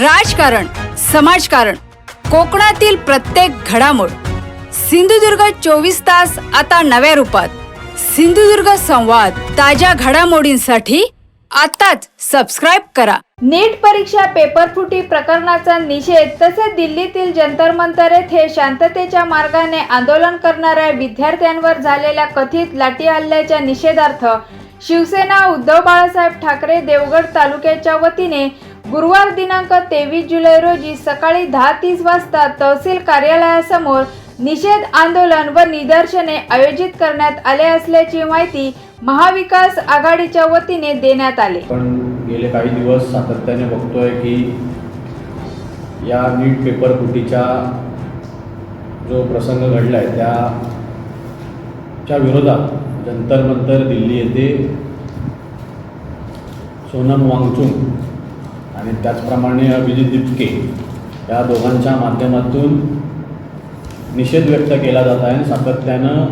राजकारण, समाजकारण, कोकणातील प्रत्येक घडामोड. सिंधुदुर्ग 24 तास आता नव्या रूपात. सिंधुदुर्ग संवाद. ताज्या घडामोडींसाठी आताच सबस्क्राइब करा. नीट परीक्षा पेपरफुटी प्रकरणाचा निषेध तसेच दिल्लीतील जंतर मंतर येथे शांततेच्या मार्गाने आंदोलन करणाऱ्या विद्यार्थ्यांवर झालेल्या कथित लाठी हल्ल्याच्या निषेधार्थ शिवसेना उद्धव बाळासाहेब ठाकरे देवगड तालुक्याच्या वतीने गुरुवार दिनांक 23 जुलै रोजी सकाळी 10:30 वाजता तहसील कार्यालयासमोर निषेध आंदोलन व निदर्शने आयोजित करण्यात आले असल्याची माहिती महाविकास आघाडीच्या वतीने देण्यात आली. पण गेले काही दिवस सातत्याने बघतोय की या नीट पेपर फुटीचा जो प्रसंग घडला आहे त्याच्या विरोधात जंतर मंतर दिल्ली येथे सोनम वांगचुक आणि त्याचप्रमाणे अभिजित दिपके या दोघांच्या माध्यमातून निषेध व्यक्त केला जात आहे. आणि सातत्यानं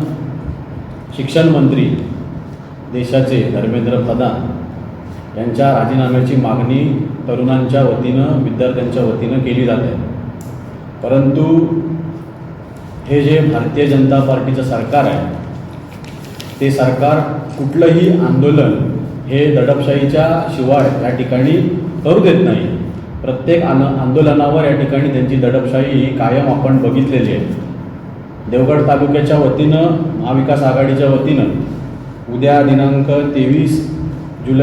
शिक्षण मंत्री देशाचे धर्मेंद्र प्रधान यांच्या राजीनाम्याची मागणी तरुणांच्या वतीनं विद्यार्थ्यांच्या वतीनं केली जाते. परंतु हे जे भारतीय जनता पार्टीचं सरकार आहे ते सरकार कुठलंही आंदोलन हे दडपशाहीच्या शिवाय या ठिकाणी करू देत नाही. प्रत्येक आंदोलनावर या ठिकाणी त्यांची दडपशाही ही कायम आपण बघितलेली आहे. देवगड तालुक्याच्या वतीनं महाविकास आघाडीच्या वतीनं उद्या दिनांक 23